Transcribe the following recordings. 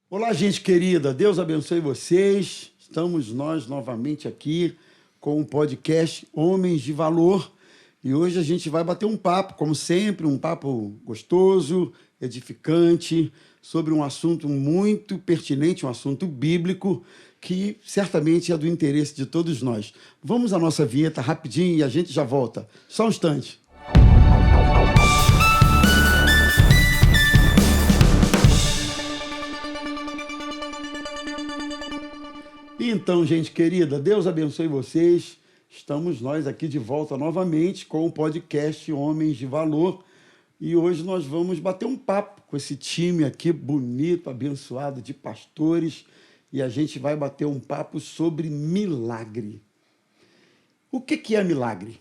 Olá, gente querida, Deus abençoe vocês. Estamos nós novamente aqui com o podcast Homens de Valor e hoje a gente vai bater um papo, como sempre, um papo gostoso, edificante, sobre um assunto muito pertinente, um assunto bíblico que certamente é do interesse de todos nós. Vamos à nossa vinheta rapidinho e a gente já volta. Só um instante. Então, gente querida, Deus abençoe vocês. Estamos nós aqui de volta novamente com o podcast Homens de Valor. E hoje nós vamos bater um papo com esse time aqui bonito, abençoado de pastores. E a gente vai bater um papo sobre milagre. O que é milagre?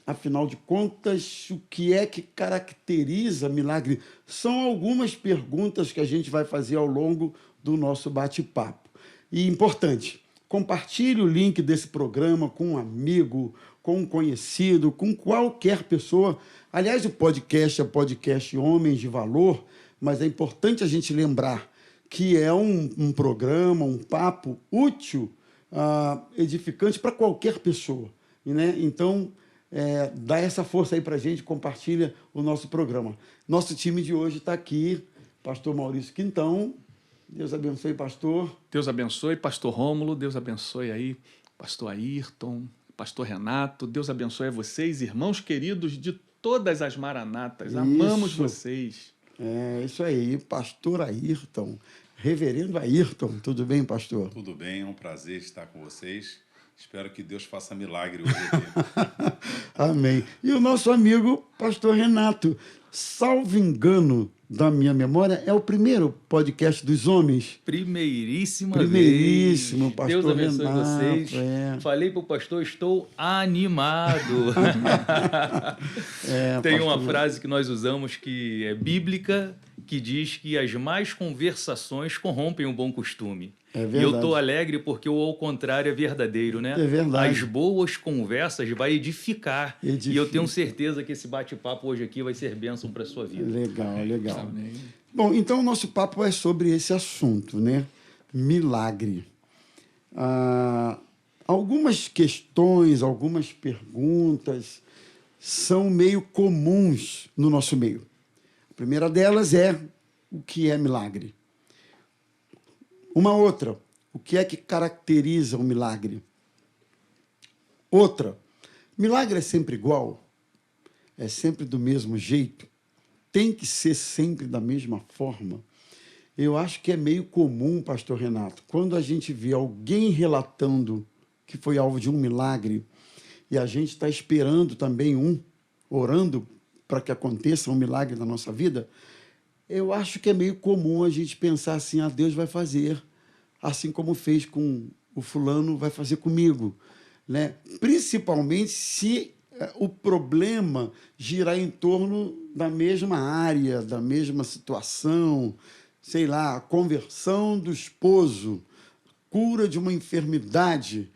Afinal de contas, o que é que caracteriza milagre? São algumas perguntas que a gente vai fazer ao longo do nosso bate-papo. E importante, compartilhe o link desse programa com um amigo, com um conhecido, com qualquer pessoa. Aliás, o podcast é podcast Homens de Valor, mas é importante a gente lembrar que é um programa, um papo útil, edificante para qualquer pessoa. Né? Então, dá essa força aí para a gente, compartilha o nosso programa. Nosso time de hoje está aqui, pastor Maurício Quintão. Deus abençoe, pastor. Deus abençoe, pastor Rômulo. Deus abençoe aí, pastor Ayrton, pastor Renato. Deus abençoe a vocês, irmãos queridos de todas as maranatas. Isso. Amamos vocês. É isso aí, pastor Ayrton, reverendo Ayrton. Tudo bem, pastor? Tudo bem, é um prazer estar com vocês. Espero que Deus faça milagre hoje aqui. Amém. E o nosso amigo, pastor Renato, salvo engano da minha memória, é o primeiro podcast dos homens. Primeiríssimo, pastor Deus abençoe Renato, vocês. Falei para o pastor, estou animado. Tem uma frase que nós usamos que é bíblica, que diz que as más conversações corrompem um bom costume. É e eu estou alegre porque o ao contrário é verdadeiro, né? É verdade. As boas conversas vai edificar. E eu tenho certeza que esse bate-papo hoje aqui vai ser bênção para a sua vida. Legal. Amém. Bom, então o nosso papo é sobre esse assunto, né? Milagre. Algumas questões, algumas perguntas são meio comuns no nosso meio. A primeira delas é: o que é milagre? Uma outra: o que é que caracteriza o milagre? Outra: milagre é sempre igual? É sempre do mesmo jeito? Tem que ser sempre da mesma forma? Eu acho que é meio comum, pastor Renato, quando a gente vê alguém relatando que foi alvo de um milagre e a gente está esperando também orando para que aconteça um milagre na nossa vida, eu acho que é meio comum a gente pensar assim: Deus vai fazer, assim como fez com o fulano, vai fazer comigo. Né? Principalmente se o problema girar em torno da mesma área, da mesma situação, sei lá, a conversão do esposo, cura de uma enfermidade,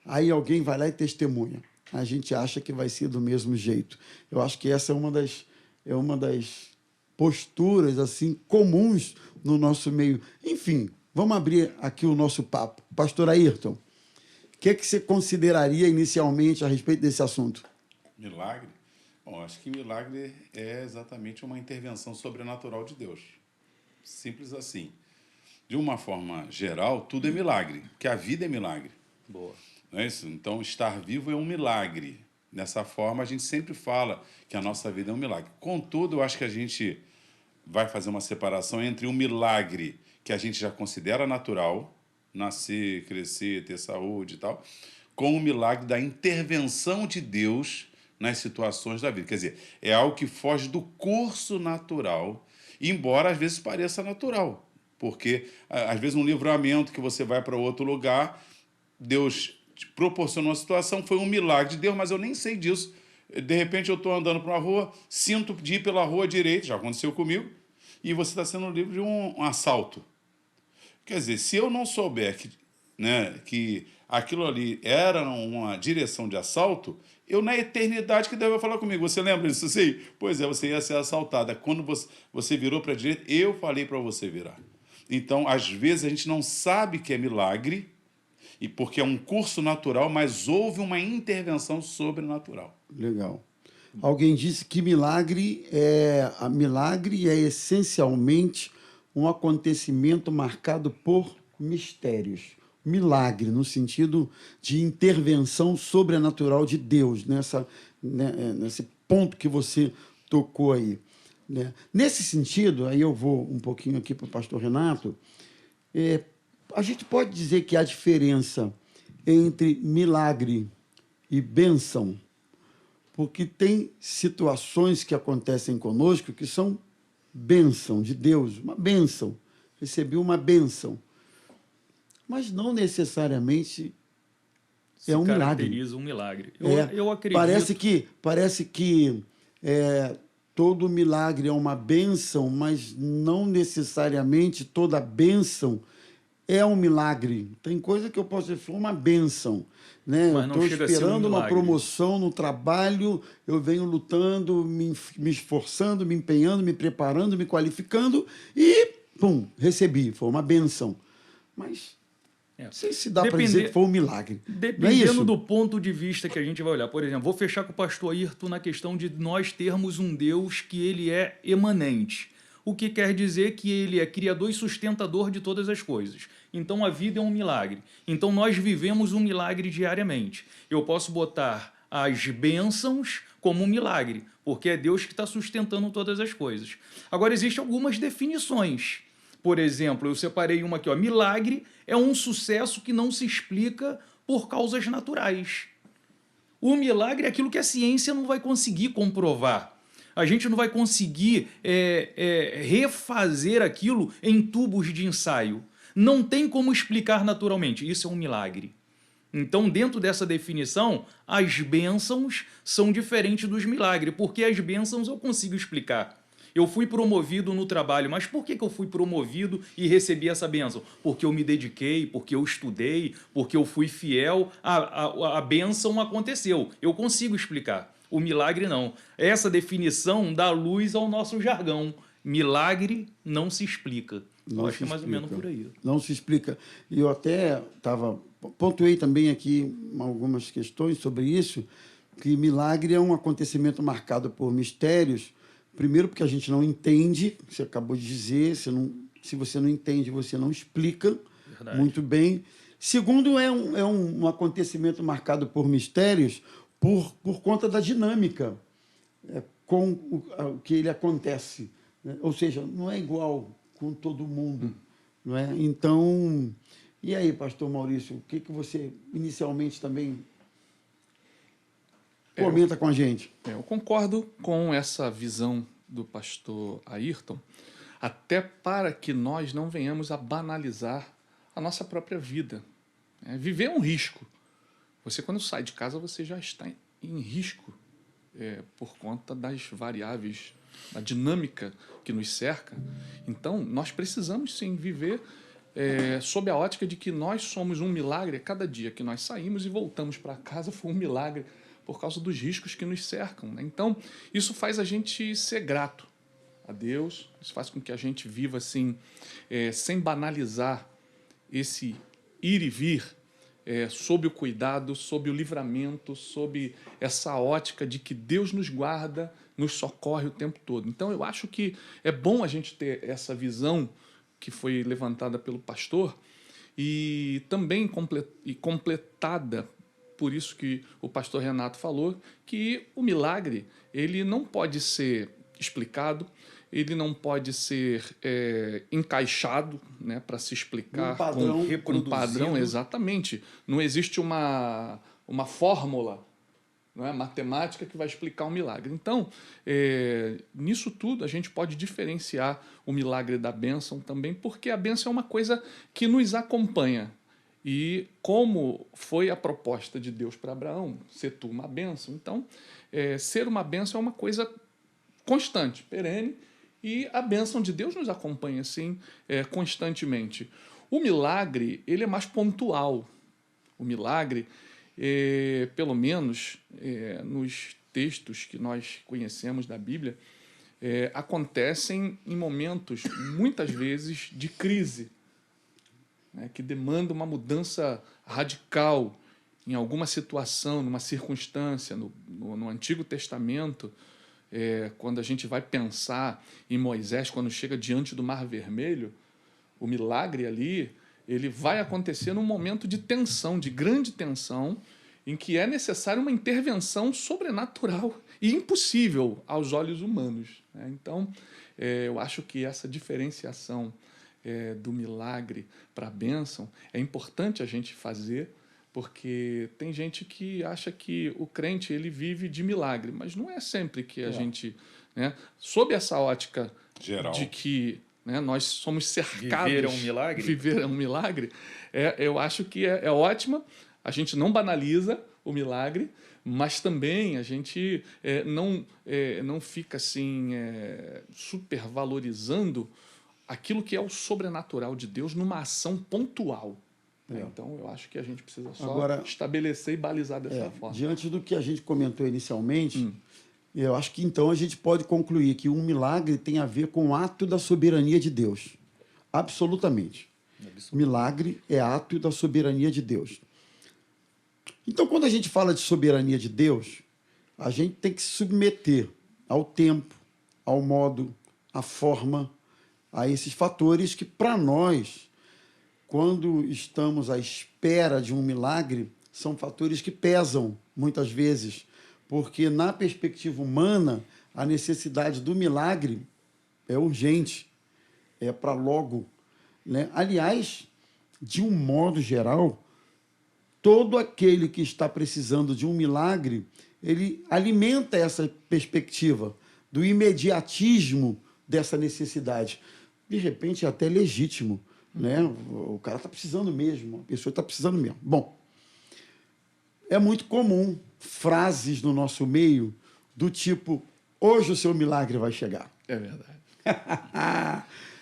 aí alguém vai lá e testemunha. A gente acha que vai ser do mesmo jeito. Eu acho que essa é uma das posturas assim comuns no nosso meio. Enfim, vamos abrir aqui o nosso papo. Pastor Ayrton, o que você consideraria inicialmente a respeito desse assunto? Milagre? Bom, acho que milagre é exatamente uma intervenção sobrenatural de Deus. Simples assim. De uma forma geral, tudo é milagre, porque a vida é milagre. Boa. Não é isso? Então, estar vivo é um milagre. Dessa forma, a gente sempre fala que a nossa vida é um milagre. Contudo, eu acho que a gente vai fazer uma separação entre um milagre que a gente já considera natural, nascer, crescer, ter saúde e tal, com o milagre da intervenção de Deus nas situações da vida. Quer dizer, é algo que foge do curso natural, embora às vezes pareça natural. Porque, às vezes, um livramento que você vai para outro lugar, Deus te proporcionou uma situação, foi um milagre de Deus, mas eu nem sei disso. De repente, eu estou andando por uma rua, sinto de ir pela rua direita, já aconteceu comigo, e você está sendo livre de um assalto. Quer dizer, se eu não souber que aquilo ali era uma direção de assalto, eu, na eternidade, que Deus vai falar comigo. Você lembra disso? Sim. Pois é, você ia ser assaltada. Quando você virou para a direita, eu falei para você virar. Então, às vezes, a gente não sabe que é milagre, e porque é um curso natural, mas houve uma intervenção sobrenatural. Legal. Alguém disse que milagre é essencialmente um acontecimento marcado por mistérios. Milagre, no sentido de intervenção sobrenatural de Deus, nesse ponto que você tocou aí. Né? Nesse sentido, aí eu vou um pouquinho aqui para o pastor Renato, a gente pode dizer que a diferença entre milagre e bênção, porque tem situações que acontecem conosco que são bênção de Deus, uma bênção. Recebi uma bênção. Mas não necessariamente é um milagre. Caracteriza um milagre. Eu acredito. Parece que todo milagre é uma bênção, mas não necessariamente toda bênção é um milagre. Tem coisa que eu posso dizer, foi uma bênção. Né? Mas não Estou chega a ser um esperando uma milagre. promoção no trabalho, eu venho lutando, me esforçando, me empenhando, me preparando, me qualificando e, pum, recebi. Foi uma bênção. Mas não sei se dá para dizer que foi um milagre. Não é Dependendo isso? do ponto de vista que a gente vai olhar. Por exemplo, vou fechar com o pastor Ayrton na questão de nós termos um Deus que ele é emanente. O que quer dizer que ele é criador e sustentador de todas as coisas. Então a vida é um milagre. Então nós vivemos um milagre diariamente. Eu posso botar as bênçãos como um milagre, porque é Deus que está sustentando todas as coisas. Agora, existem algumas definições. Por exemplo, eu separei uma aqui, ó. Milagre é um sucesso que não se explica por causas naturais. O milagre é aquilo que a ciência não vai conseguir comprovar. A gente não vai conseguir refazer aquilo em tubos de ensaio. Não tem como explicar naturalmente. Isso é um milagre. Então, dentro dessa definição, as bênçãos são diferentes dos milagres, porque as bênçãos eu consigo explicar. Eu fui promovido no trabalho, mas por que eu fui promovido e recebi essa bênção? Porque eu me dediquei, porque eu estudei, porque eu fui fiel, a bênção aconteceu. Eu consigo explicar. O milagre não. Essa definição dá luz ao nosso jargão. Milagre não se explica. Eu acho que é mais ou menos por aí. Não se explica. E eu até pontuei também aqui algumas questões sobre isso, que milagre é um acontecimento marcado por mistérios. Primeiro, porque a gente não entende, você acabou de dizer, se você não entende, você não explica. Verdade. Muito bem. Segundo, é um acontecimento marcado por mistérios por conta da dinâmica com o que ele acontece. Né? Ou seja, não é igual com todo mundo. Não é? Então, e aí, pastor Maurício, o que você inicialmente também comenta com a gente? Eu concordo com essa visão do pastor Ayrton, até para que nós não venhamos a banalizar a nossa própria vida. Viver é um risco. Você, quando sai de casa, você já está em risco por conta das variáveis, da dinâmica que nos cerca. Então, nós precisamos, sim, viver sob a ótica de que nós somos um milagre. Cada dia que nós saímos e voltamos para casa foi um milagre por causa dos riscos que nos cercam. Né? Então, isso faz a gente ser grato a Deus, isso faz com que a gente viva assim, sem banalizar esse ir e vir, sob o cuidado, sob o livramento, sob essa ótica de que Deus nos guarda, nos socorre o tempo todo. Então, eu acho que é bom a gente ter essa visão que foi levantada pelo pastor e também completada por isso que o pastor Renato falou, que o milagre ele não pode ser explicado, ele não pode ser encaixado, né, para se explicar com um padrão, exatamente. Não existe uma fórmula, não é, matemática que vai explicar um milagre. Então, nisso tudo, a gente pode diferenciar o milagre da bênção também, porque a bênção é uma coisa que nos acompanha. E como foi a proposta de Deus para Abraão, ser tu uma bênção, então, ser uma bênção é uma coisa constante, perene, e a bênção de Deus nos acompanha, assim, constantemente. O milagre, ele é mais pontual. O milagre, pelo menos nos textos que nós conhecemos da Bíblia, acontecem em momentos, muitas vezes, de crise, né, que demanda uma mudança radical em alguma situação, numa circunstância. No Antigo Testamento, quando a gente vai pensar em Moisés, quando chega diante do Mar Vermelho, o milagre ali, ele vai acontecer num momento de tensão, de grande tensão, em que é necessária uma intervenção sobrenatural e impossível aos olhos humanos, né? Então, eu acho que essa diferenciação do milagre para a bênção é importante a gente fazer, porque tem gente que acha que o crente ele vive de milagre, mas não é sempre que a gente, né, sob essa ótica Geral. de que, né, nós somos cercados... Viver é um milagre? Viver é um milagre. Eu acho que é ótima. A gente não banaliza o milagre, mas também a gente não fica assim supervalorizando aquilo que é o sobrenatural de Deus numa ação pontual. Então, eu acho que a gente precisa só estabelecer e balizar dessa forma. Diante do que a gente comentou inicialmente, eu acho que então a gente pode concluir que um milagre tem a ver com o ato da soberania de Deus. Absolutamente. Milagre é ato da soberania de Deus. Então, quando a gente fala de soberania de Deus, a gente tem que se submeter ao tempo, ao modo, à forma, a esses fatores que, para nós, quando estamos à espera de um milagre, são fatores que pesam, muitas vezes, porque, na perspectiva humana, a necessidade do milagre é urgente, é para logo, né? Aliás, de um modo geral, todo aquele que está precisando de um milagre, ele alimenta essa perspectiva do imediatismo dessa necessidade. De repente, é até legítimo, né? O cara está precisando mesmo, a pessoa está precisando mesmo. Bom, é muito comum frases no nosso meio do tipo, hoje o seu milagre vai chegar. É verdade.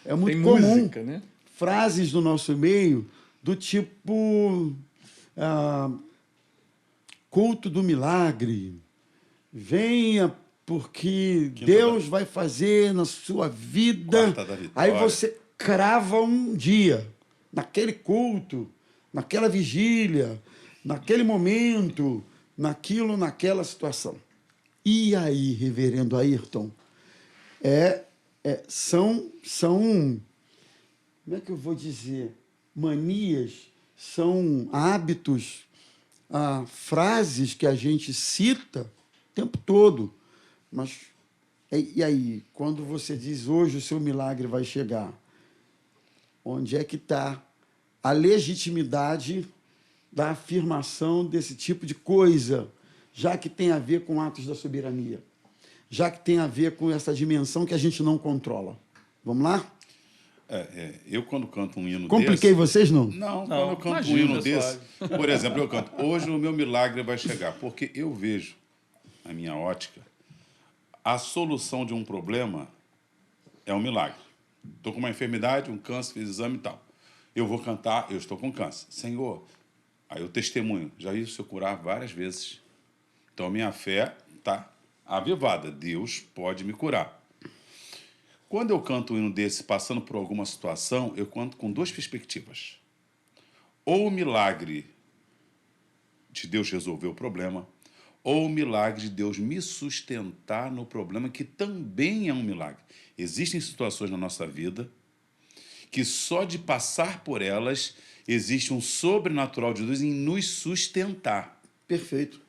É muito Tem comum música, né? frases no nosso meio do tipo culto do milagre, venha porque Deus vai fazer na sua vida. Quarta da vitória. Aí você crava um dia, naquele culto, naquela vigília, naquele momento, naquela situação. E aí, reverendo Ayrton, são, como é que eu vou dizer, manias, são hábitos, frases que a gente cita o tempo todo. Mas, e aí, quando você diz hoje o seu milagre vai chegar, onde é que está a legitimidade da afirmação desse tipo de coisa, já que tem a ver com atos da soberania, já que tem a ver com essa dimensão que a gente não controla? Vamos lá? Eu, quando canto um hino Compliquei desse... vocês, não? Não, quando eu canto um hino desse... Por exemplo, eu canto, hoje o meu milagre vai chegar, porque eu vejo, na minha ótica, a solução de um problema é um milagre. Estou com uma enfermidade, um câncer, fiz exame e tal. Eu vou cantar, eu estou com câncer. Senhor, aí eu testemunho, já vi o Senhor curar várias vezes. Então, a minha fé está avivada. Deus pode me curar. Quando eu canto um hino desse, passando por alguma situação, eu canto com duas perspectivas. Ou o milagre de Deus resolver o problema, ou o milagre de Deus me sustentar no problema, que também é um milagre. Existem situações na nossa vida que só de passar por elas existe um sobrenatural de Deus em nos sustentar. Perfeito.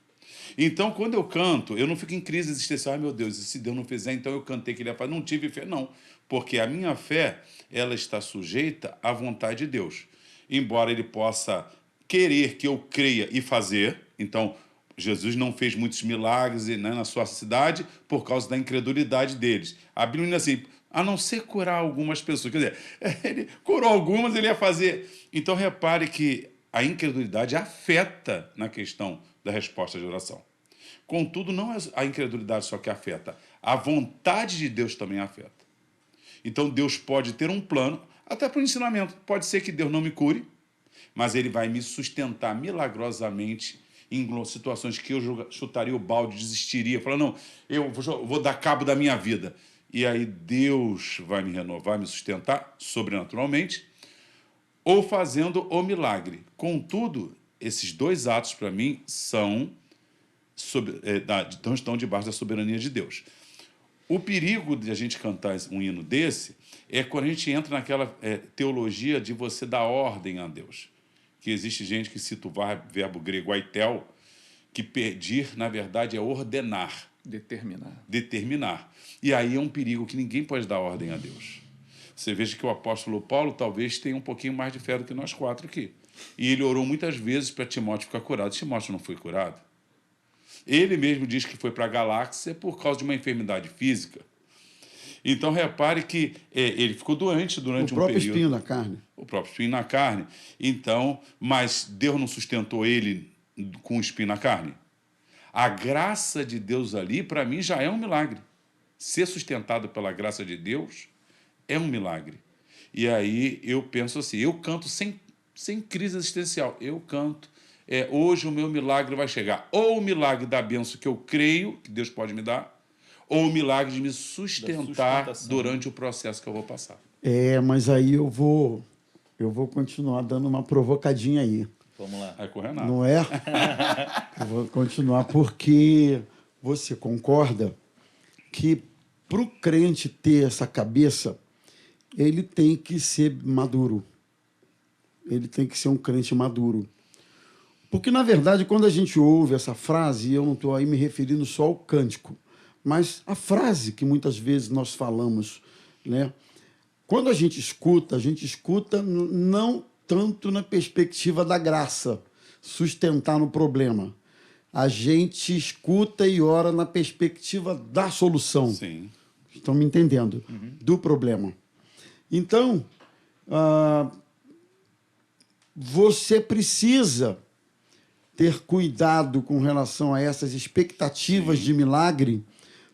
Então, quando eu canto, eu não fico em crise existencial. Ai, meu Deus, e se Deus não fizer, então eu cantei que ele ia fazer. Não tive fé, não. Porque a minha fé, ela está sujeita à vontade de Deus. Embora ele possa querer que eu creia e fazer, então... Jesus não fez muitos milagres, né, na sua cidade por causa da incredulidade deles. A Bíblia diz assim, a não ser curar algumas pessoas. Quer dizer, ele curou algumas, ele ia fazer. Então, repare que a incredulidade afeta na questão da resposta de oração. Contudo, não é a incredulidade só que afeta, a vontade de Deus também afeta. Então, Deus pode ter um plano, até para o ensinamento. Pode ser que Deus não me cure, mas ele vai me sustentar milagrosamente em situações que eu chutaria o balde, desistiria, falando, não, eu vou dar cabo da minha vida. e aí Deus vai me renovar, me sustentar sobrenaturalmente, ou fazendo o milagre. Contudo, esses dois atos, para mim, estão debaixo da soberania de Deus. O perigo de a gente cantar um hino desse é quando a gente entra naquela teologia de você dar ordem a Deus. Que existe gente que cita o verbo grego aitel, que pedir, na verdade, é ordenar. Determinar. E aí é um perigo que ninguém pode dar ordem a Deus. Você veja que o apóstolo Paulo talvez tenha um pouquinho mais de fé do que nós quatro aqui. E ele orou muitas vezes para Timóteo ficar curado. Timóteo não foi curado. Ele mesmo diz que foi para a Galáxia por causa de uma enfermidade física. Então, repare que ele ficou doente durante um período. O próprio espinho na carne. O próprio espinho na carne. Então, mas Deus não sustentou ele com o espinho na carne? A graça de Deus ali, para mim, já é um milagre. Ser sustentado pela graça de Deus é um milagre. E aí eu penso assim, eu canto sem crise existencial. Eu canto. Hoje o meu milagre vai chegar. Ou o milagre da bênção que eu creio que Deus pode me dar, ou o milagre de me sustentar durante o processo que eu vou passar. Mas aí eu vou continuar dando uma provocadinha aí. Vamos lá. Vai correr nada. Não é? Eu vou continuar porque você concorda que para o crente ter essa cabeça, ele tem que ser maduro. Ele tem que ser um crente maduro. Porque, na verdade, quando a gente ouve essa frase, e eu não estou aí me referindo só ao cântico, mas a frase que muitas vezes nós falamos, né? Quando a gente escuta não tanto na perspectiva da graça, sustentar no problema. A gente escuta e ora na perspectiva da solução. Sim. Estão me entendendo? Do problema. Então, você precisa ter cuidado com relação a essas expectativas de milagre,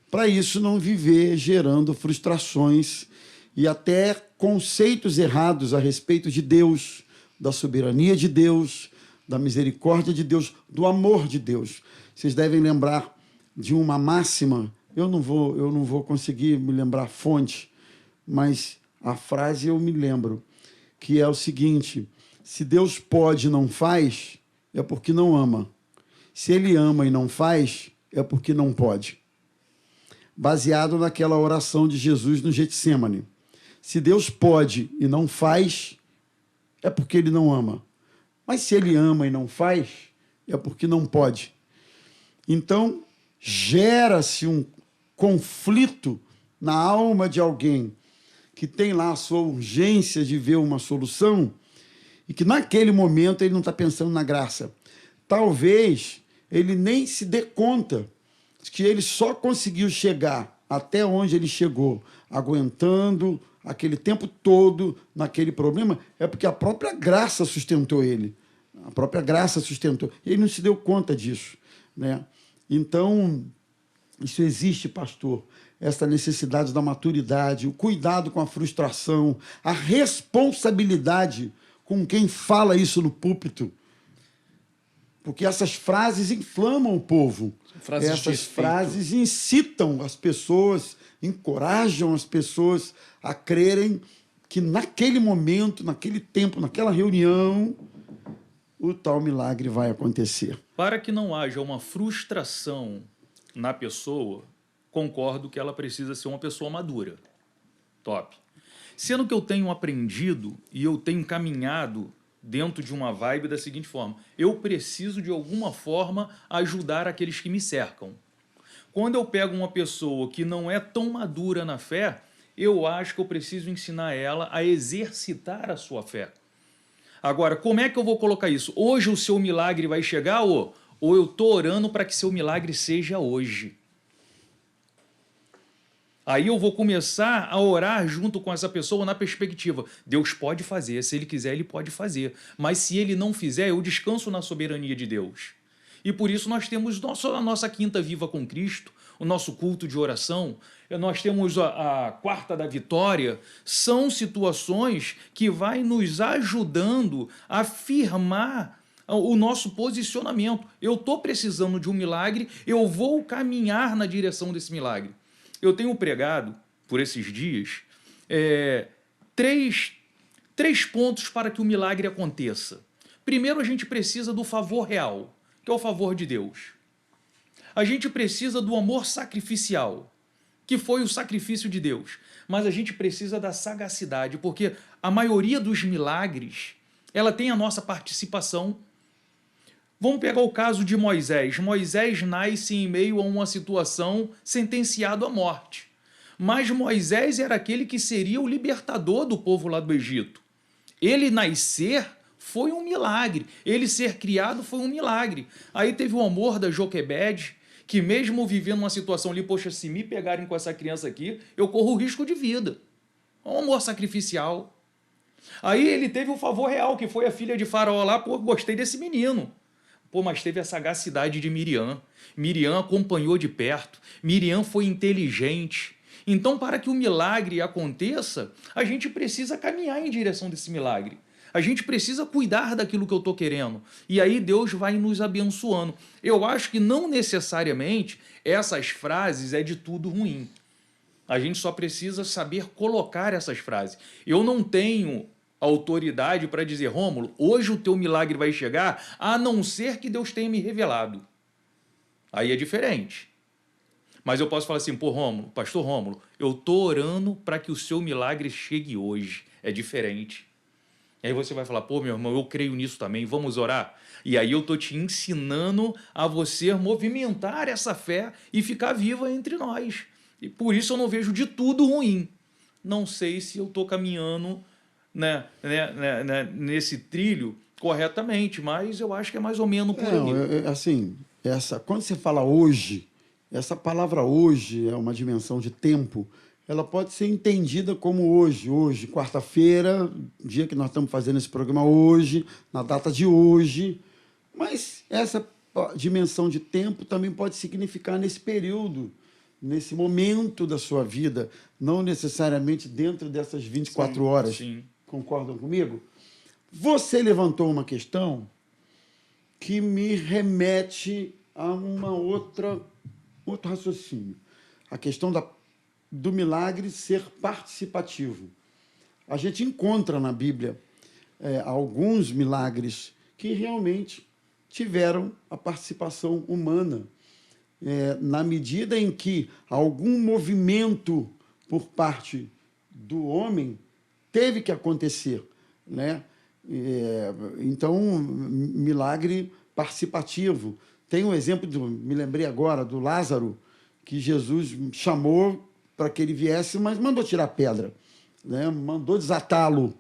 para isso não viver gerando frustrações e até conceitos errados a respeito de Deus, da soberania de Deus, da misericórdia de Deus, do amor de Deus. Vocês devem lembrar de uma máxima, eu não vou conseguir me lembrar a fonte, mas a frase eu me lembro, que é o seguinte: se Deus pode e não faz, é porque não ama. Se ele ama e não faz, é porque não pode. Baseado naquela oração de Jesus no Getsêmani. Se Deus pode e não faz, é porque ele não ama. Mas se ele ama e não faz, é porque não pode. Então, gera-se um conflito na alma de alguém que tem lá a sua urgência de ver uma solução e que naquele momento ele não está pensando na graça. Talvez ele nem se dê conta que ele só conseguiu chegar até onde ele chegou, aguentando aquele tempo todo naquele problema, é porque a própria graça sustentou ele. A própria graça sustentou. E ele não se deu conta disso, né? Então, isso existe, pastor, essa necessidade da maturidade, o cuidado com a frustração, a responsabilidade com quem fala isso no púlpito. Porque essas frases inflamam o povo. Essas frases incitam as pessoas, encorajam as pessoas a crerem que naquele momento, naquele tempo, naquela reunião, o tal milagre vai acontecer. Para que não haja uma frustração na pessoa, concordo que ela precisa ser uma pessoa madura. Top. Sendo que eu tenho aprendido e eu tenho caminhado dentro de uma vibe da seguinte forma: eu preciso, de alguma forma, ajudar aqueles que me cercam. Quando eu pego uma pessoa que não é tão madura na fé, eu acho que eu preciso ensinar ela a exercitar a sua fé. Agora, como é que eu vou colocar isso? Hoje o seu milagre vai chegar ou eu estou orando para que seu milagre seja hoje? Aí eu vou começar a orar junto com essa pessoa na perspectiva: Deus pode fazer, se Ele quiser, Ele pode fazer. Mas se Ele não fizer, eu descanso na soberania de Deus. E por isso nós temos a nossa Quinta Viva com Cristo, o nosso culto de oração, nós temos a Quarta da Vitória. São situações que vai nos ajudando a firmar o nosso posicionamento. Eu estou precisando de um milagre, eu vou caminhar na direção desse milagre. Eu tenho pregado por esses dias, três pontos para que o milagre aconteça. Primeiro, a gente precisa do favor real, que é o favor de Deus. A gente precisa do amor sacrificial, que foi o sacrifício de Deus. Mas a gente precisa da sagacidade, porque a maioria dos milagres, ela tem a nossa participação. Vamos pegar o caso de Moisés. Moisés nasce em meio a uma situação sentenciado à morte. Mas Moisés era aquele que seria o libertador do povo lá do Egito. Ele nascer foi um milagre. Ele ser criado foi um milagre. Aí teve o amor da Joquebede, que mesmo vivendo uma situação ali, poxa, se me pegarem com essa criança aqui, eu corro risco de vida. Um amor sacrificial. Aí ele teve o favor real, que foi a filha de Faraó lá, pô, gostei desse menino. Pô, mas teve a sagacidade de Miriam. Miriam acompanhou de perto. Miriam foi inteligente. Então, para que o milagre aconteça, a gente precisa caminhar em direção desse milagre. A gente precisa cuidar daquilo que eu estou querendo. E aí Deus vai nos abençoando. Eu acho que não necessariamente essas frases é de tudo ruim. A gente só precisa saber colocar essas frases. Eu não tenho autoridade para dizer, Rômulo, hoje o teu milagre vai chegar, a não ser que Deus tenha me revelado. Aí é diferente. Mas eu posso falar assim, pô, Rômulo, pastor Rômulo, eu estou orando para que o seu milagre chegue hoje. É diferente. E aí você vai falar, pô, meu irmão, eu creio nisso também, vamos orar? E aí eu estou te ensinando a você movimentar essa fé e ficar viva entre nós. E por isso eu não vejo de tudo ruim. Não sei se eu estou caminhando nesse trilho corretamente, mas eu acho que é mais ou menos por aí. Assim, quando você fala hoje, essa palavra hoje é uma dimensão de tempo, ela pode ser entendida como hoje, quarta-feira, dia que nós estamos fazendo esse programa hoje, na data de hoje, mas essa dimensão de tempo também pode significar nesse período, nesse momento da sua vida, não necessariamente dentro dessas 24 horas. Sim. Concordam comigo? Você levantou uma questão que me remete a outro raciocínio. A questão do milagre ser participativo. A gente encontra na Bíblia alguns milagres que realmente tiveram a participação humana, na medida em que algum movimento por parte do homem teve que acontecer, né? Então, milagre participativo. Tem um exemplo, me lembrei agora, do Lázaro, que Jesus chamou para que ele viesse, mas mandou tirar a pedra, né? Mandou desatá-lo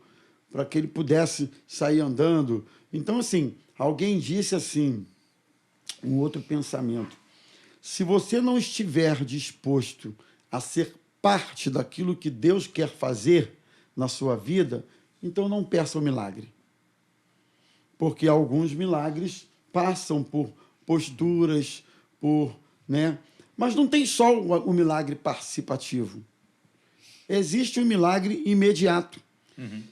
para que ele pudesse sair andando. Então, assim, alguém disse assim, um outro pensamento, se você não estiver disposto a ser parte daquilo que Deus quer fazer na sua vida, então não peça o milagre. Porque alguns milagres passam por posturas, né? Mas não tem só o milagre participativo. Existe um milagre imediato. Uhum.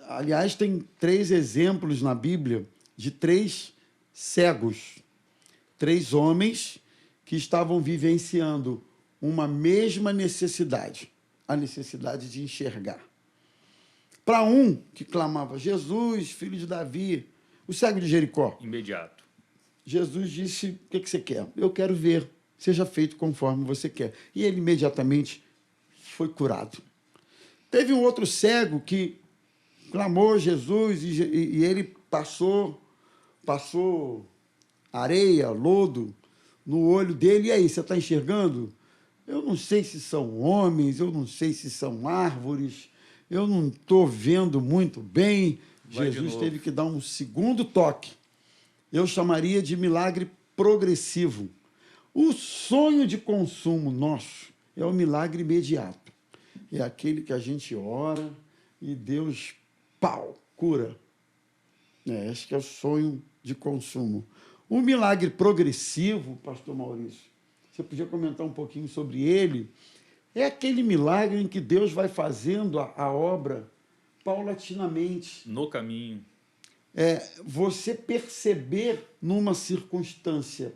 Aliás, tem 3 exemplos na Bíblia de 3 cegos, 3 homens que estavam vivenciando uma mesma necessidade, a necessidade de enxergar. Para um que clamava, Jesus, filho de Davi, o cego de Jericó. Imediato. Jesus disse, o que você quer? Eu quero ver, seja feito conforme você quer. E ele imediatamente foi curado. Teve um outro cego que clamou Jesus e ele passou areia, lodo no olho dele. E aí, você está enxergando? Eu não sei se são homens, eu não sei se são árvores, eu não estou vendo muito bem. Jesus teve que dar um segundo toque. Eu chamaria de milagre progressivo. O sonho de consumo nosso é o milagre imediato. É aquele que a gente ora e Deus, cura. Acho que é o sonho de consumo. O milagre progressivo, pastor Maurício, você podia comentar um pouquinho sobre ele, é aquele milagre em que Deus vai fazendo a obra paulatinamente. No caminho. Você perceber numa circunstância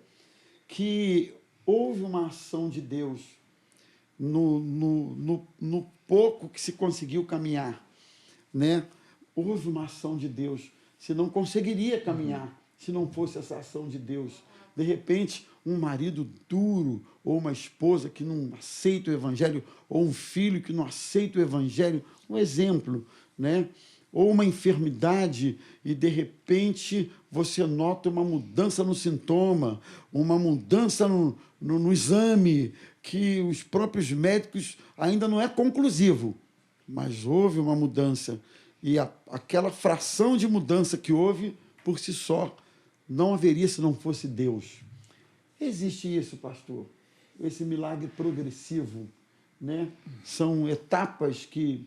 que houve uma ação de Deus no pouco que se conseguiu caminhar, né? Houve uma ação de Deus. Você não conseguiria caminhar se não fosse essa ação de Deus. De repente, um marido duro, ou uma esposa que não aceita o evangelho, ou um filho que não aceita o evangelho, um exemplo, né? Ou uma enfermidade e, de repente, você nota uma mudança no sintoma, uma mudança no exame, que os próprios médicos ainda não é conclusivo, mas houve uma mudança. E aquela fração de mudança que houve, por si só, não haveria se não fosse Deus. Existe isso, pastor, esse milagre progressivo, né? São etapas que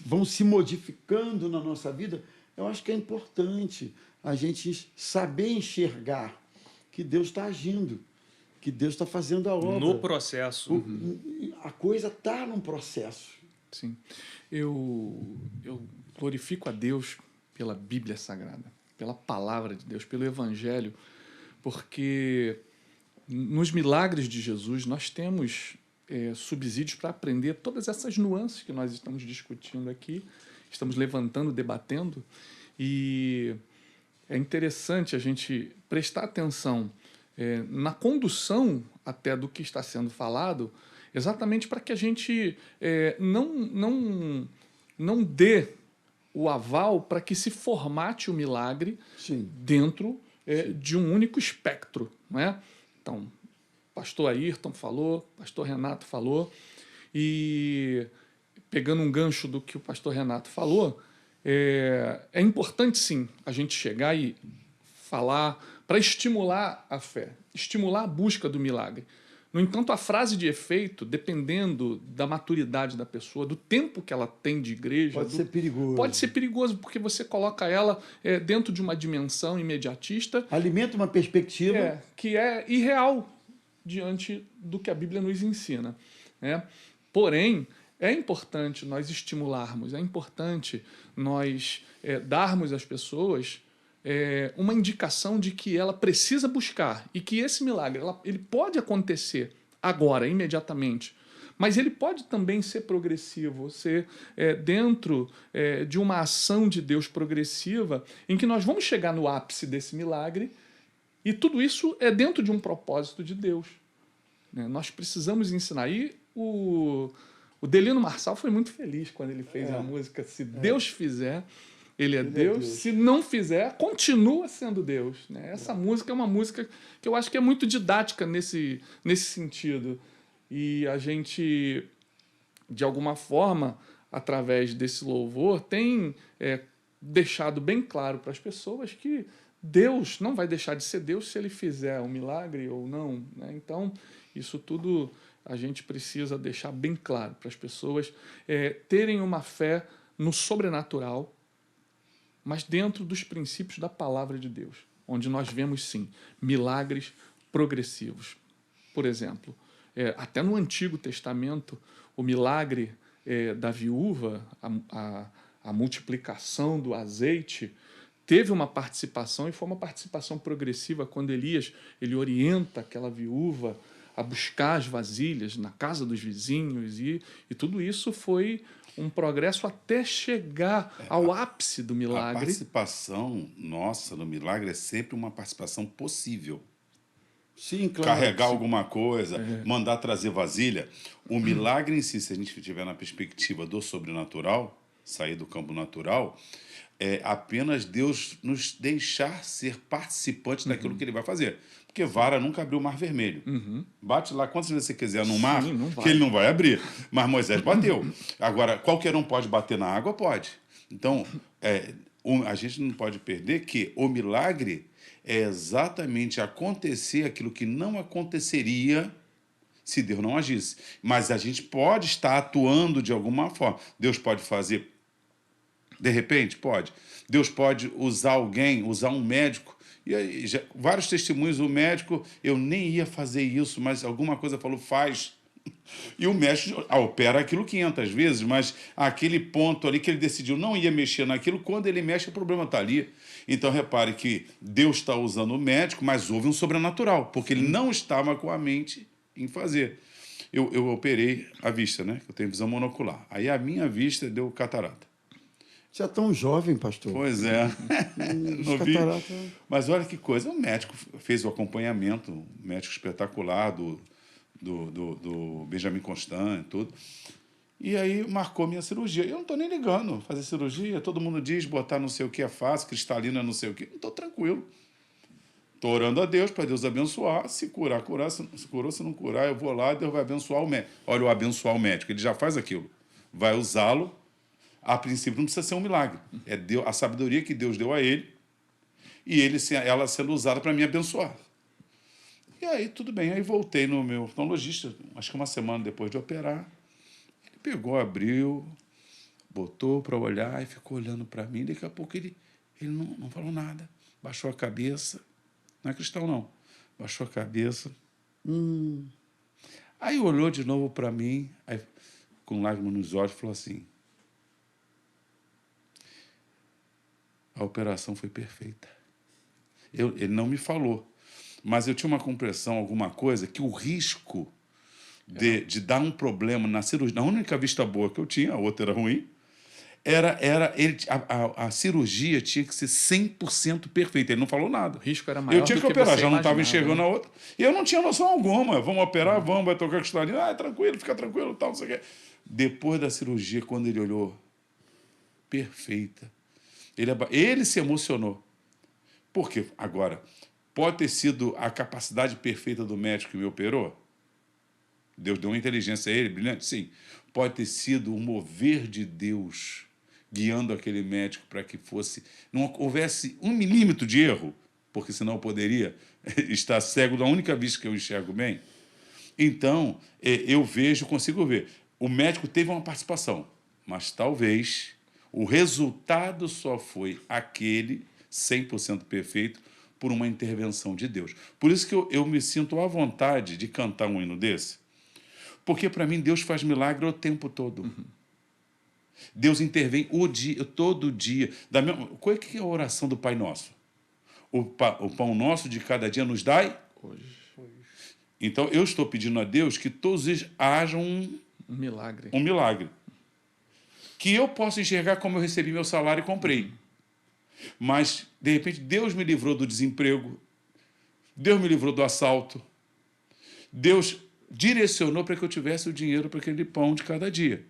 vão se modificando na nossa vida. Eu acho que é importante a gente saber enxergar que Deus está agindo, que Deus está fazendo a obra. No processo. A coisa está num processo. Sim. Eu glorifico a Deus pela Bíblia Sagrada, pela Palavra de Deus, pelo Evangelho, porque nos milagres de Jesus nós temos subsídios para aprender todas essas nuances que nós estamos discutindo aqui, estamos levantando, debatendo, e é interessante a gente prestar atenção na condução até do que está sendo falado, exatamente para que a gente não dê o aval para que se formate o milagre Sim. dentro de um único espectro, não é? Então, pastor Ayrton falou, pastor Renato falou, e pegando um gancho do que o pastor Renato falou, é importante sim a gente chegar e falar para estimular a fé, estimular a busca do milagre. No entanto, a frase de efeito, dependendo da maturidade da pessoa, do tempo que ela tem de igreja... Pode ser perigoso. Pode ser perigoso, porque você coloca ela dentro de uma dimensão imediatista... Alimenta uma perspectiva... que é irreal diante do que a Bíblia nos ensina, né? Porém, é importante nós estimularmos, é importante nós darmos às pessoas... uma indicação de que ela precisa buscar e que esse milagre ele pode acontecer agora, imediatamente, mas ele pode também ser progressivo, ser dentro de uma ação de Deus progressiva em que nós vamos chegar no ápice desse milagre e tudo isso é dentro de um propósito de Deus, né? Nós precisamos ensinar. E o Delino Marçal foi muito feliz quando ele fez a música Se Deus Fizer... Ele é Deus. Se não fizer, continua sendo Deus, né? Essa música é uma música que eu acho que é muito didática nesse sentido. E a gente, de alguma forma, através desse louvor, tem deixado bem claro para as pessoas que Deus não vai deixar de ser Deus se ele fizer um milagre ou não, né? Então, isso tudo a gente precisa deixar bem claro para as pessoas terem uma fé no sobrenatural, mas dentro dos princípios da palavra de Deus, onde nós vemos, sim, milagres progressivos. Por exemplo, até no Antigo Testamento, o milagre da viúva, a multiplicação do azeite, teve uma participação, e foi uma participação progressiva, quando Elias ele orienta aquela viúva a buscar as vasilhas na casa dos vizinhos, e tudo isso foi um progresso até chegar ao ápice do milagre. A participação nossa no milagre é sempre uma participação possível. Sim, claro. Carregar alguma coisa, mandar trazer vasilha. O milagre em si, se a gente estiver na perspectiva do sobrenatural, sair do campo natural, é apenas Deus nos deixar ser participantes daquilo que ele vai fazer. Porque vara nunca abriu o mar vermelho. Bate lá quantas vezes você quiser no mar, que ele não vai abrir. Mas Moisés bateu. Agora, qualquer um pode bater na água? Pode. Então, a gente não pode perder que o milagre é exatamente acontecer aquilo que não aconteceria se Deus não agisse. Mas a gente pode estar atuando de alguma forma. Deus pode fazer de repente? Pode. Deus pode usar alguém, usar um médico. E aí, vários testemunhos, o médico, eu nem ia fazer isso, mas alguma coisa falou, faz. E o médico opera aquilo 500 vezes, mas aquele ponto ali que ele decidiu não ia mexer naquilo, quando ele mexe, o problema está ali. Então, repare que Deus está usando o médico, mas houve um sobrenatural, porque ele não estava com a mente em fazer. eu operei a vista, né? Eu tenho visão monocular. Aí a minha vista deu catarata. Você é tão jovem, pastor. Pois é. Não vi. Catarata. Mas olha que coisa, o médico fez o acompanhamento, um médico espetacular do Benjamin Constant e tudo. E aí marcou minha cirurgia. Eu não estou nem ligando fazer cirurgia. Todo mundo diz botar não sei o que é fácil, cristalina não sei o que. Não estou tranquilo. Estou orando a Deus para Deus abençoar. Se curar, curar. Se curou, se não curar, eu vou lá e Deus vai abençoar o médico. Olha, o abençoar o médico. Ele já faz aquilo. Vai usá-lo. A princípio não precisa ser um milagre. É Deus, a sabedoria que Deus deu a ele e ela sendo usada para me abençoar. E aí, tudo bem. Aí voltei no meu oftalmologista, acho que uma semana depois de operar. Ele pegou, abriu, botou para olhar e ficou olhando para mim. Daqui a pouco ele não falou nada. Baixou a cabeça. Não é cristal, não. Baixou a cabeça. Aí olhou de novo para mim, aí, com lágrimas nos olhos, falou assim: a operação foi perfeita. Ele não me falou, mas eu tinha uma compreensão, alguma coisa, que o risco de dar um problema na cirurgia, na única vista boa que eu tinha, a outra era ruim, a cirurgia tinha que ser 100% perfeita. Ele não falou nada. O risco era maior. Eu tinha do que operar, você já não estava imaginava, enxergando né? a outra. E eu não tinha noção alguma. Vamos operar, vamos, vai tocar cristalina. Tranquilo, fica tranquilo, tal, não sei o quê. Depois da cirurgia, quando ele olhou, perfeita. Ele se emocionou. Por quê? Agora, pode ter sido a capacidade perfeita do médico que me operou? Deus deu uma inteligência a ele, brilhante? Sim. Pode ter sido o mover de Deus guiando aquele médico para que não houvesse 1 milímetro de erro, porque senão eu poderia estar cego da única vista que eu enxergo bem. Então, eu consigo ver. O médico teve uma participação, mas talvez o resultado só foi aquele 100% perfeito por uma intervenção de Deus. Por isso que eu me sinto à vontade de cantar um hino desse, porque, para mim, Deus faz milagre o tempo todo. Deus intervém todo dia. Qual é que é a oração do Pai Nosso? O pão nosso de cada dia nos dai Hoje. Então, eu estou pedindo a Deus que todos os dias haja Um milagre. um milagre. Que eu possa enxergar como eu recebi meu salário e comprei. Mas, de repente, Deus me livrou do desemprego, Deus me livrou do assalto, Deus direcionou para que eu tivesse o dinheiro para aquele pão de cada dia.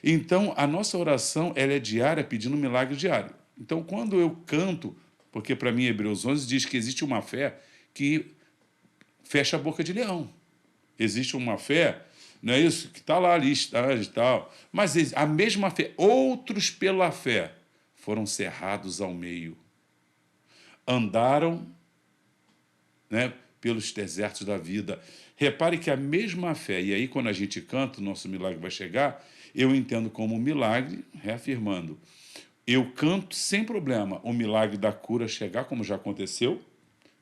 Então, a nossa oração ela é diária, pedindo um milagre diário. Então, quando eu canto, porque para mim Hebreus 11 diz que existe uma fé que fecha a boca de leão. Existe uma fé, não é isso? Que está lá a listagem e tal. Mas a mesma fé, outros pela fé, foram cerrados ao meio. Andaram, né, pelos desertos da vida. Repare que a mesma fé, e aí quando a gente canta, o nosso milagre vai chegar, eu entendo como um milagre, reafirmando. Eu canto sem problema o milagre da cura chegar, como já aconteceu,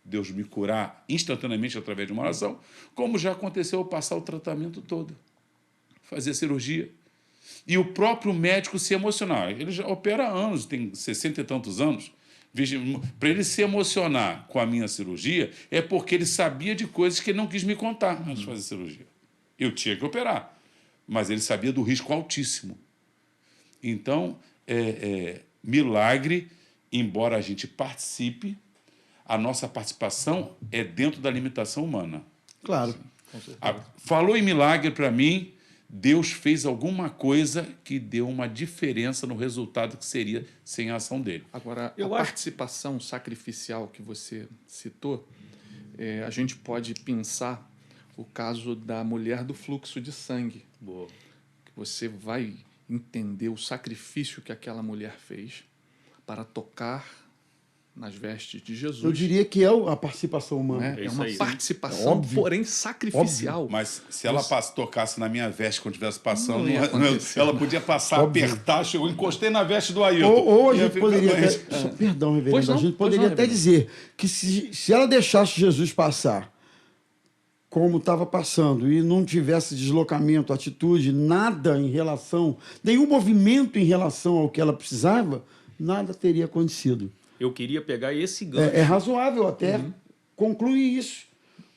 Deus me curar instantaneamente através de uma oração, como já aconteceu eu passar o tratamento todo, fazer cirurgia. E o próprio médico se emocionar. Ele já opera há anos, tem 60 e tantos anos. Para ele se emocionar com a minha cirurgia, é porque ele sabia de coisas que ele não quis me contar antes de fazer cirurgia. Eu tinha que operar, mas ele sabia do risco altíssimo. Então, milagre, embora a gente participe, a nossa participação é dentro da limitação humana. Claro. Falou em milagre para mim, Deus fez alguma coisa que deu uma diferença no resultado que seria sem a ação dele. Agora, a participação sacrificial que você citou, a gente pode pensar o caso da mulher do fluxo de sangue. Boa. Que você vai entender o sacrifício que aquela mulher fez para tocar nas vestes de Jesus. Eu diria que é a participação humana. É isso uma aí. participação, É óbvio. porém sacrificial. Mas se ela tocasse na minha veste quando estivesse passando, Não ia acontecer. ela podia passar, Óbvio. apertar, chegou, encostei na veste do Ailton. Ou a Ia gente ficar poderia doente. até, perdão, reverendo, Pois não, a gente pois poderia não, até reverendo. dizer que se ela deixasse Jesus passar como estava passando e não tivesse deslocamento, atitude, nada em relação, nenhum movimento em relação ao que ela precisava, nada teria acontecido. Eu queria pegar esse gancho. É razoável até concluir isso,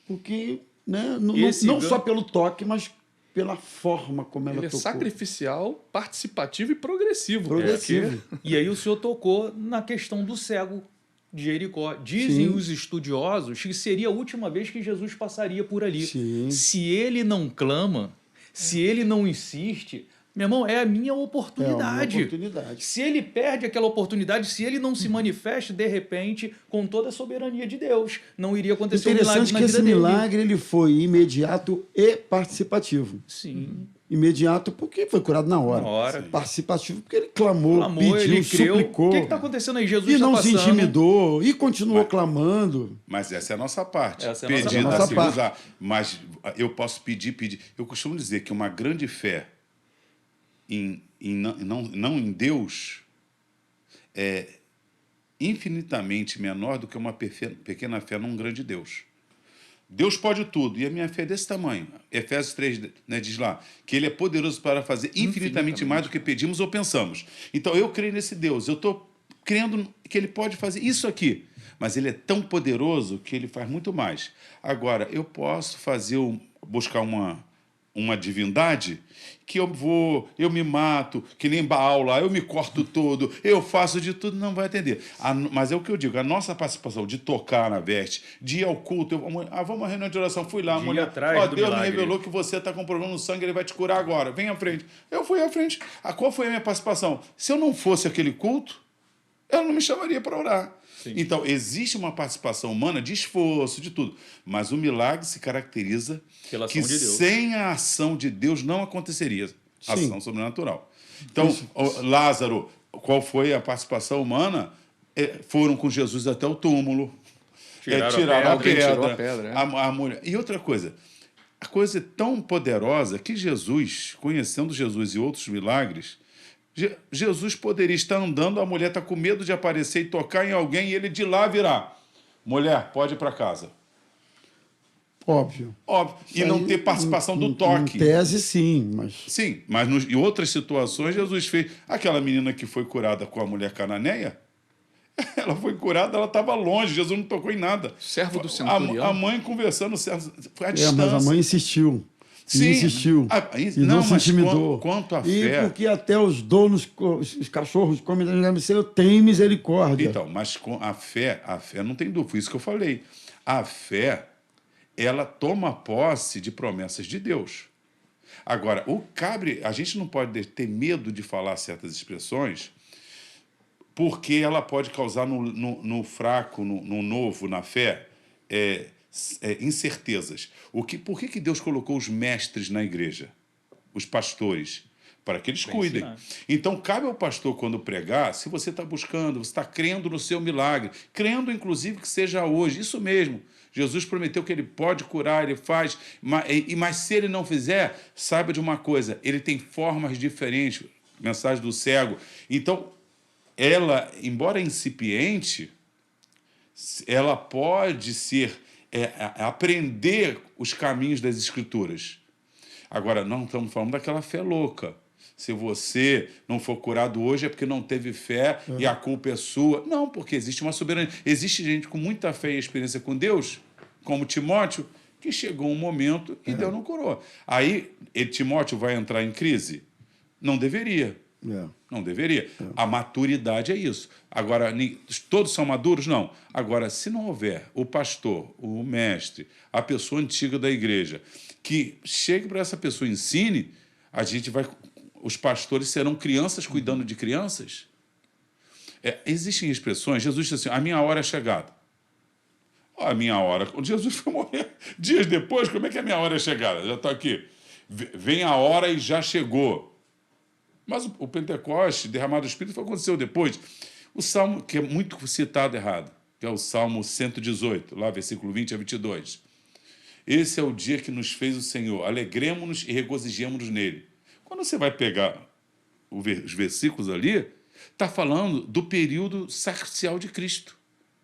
porque né? Não, Esse não gancho- só pelo toque, mas pela forma como ela Ele é tocou. sacrificial, participativo e progressivo. Progressivo. E aí o senhor tocou na questão do cego de Jericó. Dizem Sim. os estudiosos que seria a última vez que Jesus passaria por ali. Sim. Se ele não clama, se ele não insiste, meu irmão, é a minha É uma oportunidade. oportunidade. Se ele perde aquela oportunidade, se ele não se manifesta, de repente, com toda a soberania de Deus, não iria acontecer um milagre Interessante na que vida esse dele. milagre ele foi imediato e participativo. Sim. Imediato porque foi curado na hora. Na hora. Participativo porque ele clamou, Clamou, pediu, ele creu. suplicou. O que está acontecendo aí? Jesus E está não se passando. intimidou e continuou clamando. Mas essa é a nossa parte. Essa é a nossa Pedir, parte. assim, usar. Mas eu posso pedir. Eu costumo dizer que uma grande fé não em Deus é infinitamente menor do que uma pequena fé num grande Deus. Deus pode tudo, e a minha fé é desse tamanho. Efésios 3, né, diz lá que ele é poderoso para fazer infinitamente mais do que pedimos ou pensamos. Então eu creio nesse Deus, eu estou crendo que ele pode fazer isso aqui, mas ele é tão poderoso que ele faz muito mais. Agora, eu posso buscar uma divindade que eu me mato, que nem Baal lá, eu me corto todo, eu faço de tudo, não vai atender. Mas é o que eu digo, a nossa participação de tocar na veste, de ir ao culto, vamos à reunião de oração, fui lá, a De ir mulher, atrás do Deus me milagre. revelou que você está com problema no sangue, ele vai te curar agora, vem à frente. Eu fui à frente. Qual foi a minha participação? Se eu não fosse aquele culto, ela não me chamaria para orar. Então, existe uma participação humana de esforço, de tudo. Mas o milagre se caracteriza Pela ação que de Deus. sem a ação de Deus não aconteceria Sim. ação sobrenatural. Então, Lázaro, qual foi a participação humana? Foram com Jesus até o túmulo. Tiraram a pedra. tirou a pedra, é. A mulher. E outra coisa, a coisa é tão poderosa que Jesus, conhecendo Jesus e outros milagres, Jesus poderia estar andando, a mulher está com medo de aparecer e tocar em alguém, e ele de lá virá. Mulher, pode ir para casa. Óbvio. Óbvio. E Isso não aí, ter participação do em toque. tese, sim, mas... Sim, mas em outras situações, Jesus fez. Aquela menina que foi curada com a mulher cananeia, ela foi curada, ela estava longe, Jesus não tocou em nada. Servo do centurião. A mãe conversando, foi à É, distância. mas a mãe insistiu. Sim. Insistiu. E não se mas intimidou. quanto à E fé... porque até os donos, os cachorros comem da minha eu tenho misericórdia. Então, mas com a fé não tem dúvida, foi isso que eu falei. A fé, ela toma posse de promessas de Deus. Agora, a gente não pode ter medo de falar certas expressões, porque ela pode causar no fraco, no novo, na fé, incertezas. Por que Deus colocou os mestres na igreja? Os pastores? Para que eles cuidem. ensinar. Então, cabe ao pastor, quando pregar, se você está buscando, você está crendo no seu milagre, crendo, inclusive, que seja hoje, isso mesmo. Jesus prometeu que ele pode curar, ele faz, mas se ele não fizer, saiba de uma coisa, ele tem formas diferentes, mensagem do cego. Então, ela, embora incipiente, ela pode ser, aprender os caminhos das Escrituras. Agora, não estamos falando daquela fé louca. Se você não for curado hoje é porque não teve fé e a culpa é sua. Não, porque existe uma soberania. Existe gente com muita fé e experiência com Deus, como Timóteo, que chegou um momento e Deus não curou. Aí, Timóteo vai entrar em crise? Não deveria. Não deveria. A maturidade é isso. Agora, todos são maduros? Não. Agora, se não houver o pastor, o mestre, a pessoa antiga da igreja, que chegue para essa pessoa e ensine, os pastores serão crianças cuidando de crianças? Existem expressões, Jesus disse assim, a minha hora é chegada. A minha hora, quando Jesus foi morrer, dias depois, como é que a minha hora é chegada? Já está aqui. Vem a hora e já chegou. Mas o Pentecoste, derramado do Espírito, aconteceu depois. O Salmo, que é muito citado errado, que é o Salmo 118, lá, versículo 20 a 22. Esse é o dia que nos fez o Senhor. Alegremo-nos e regozijemo-nos nele. Quando você vai pegar os versículos ali, está falando do período sacrificial de Cristo.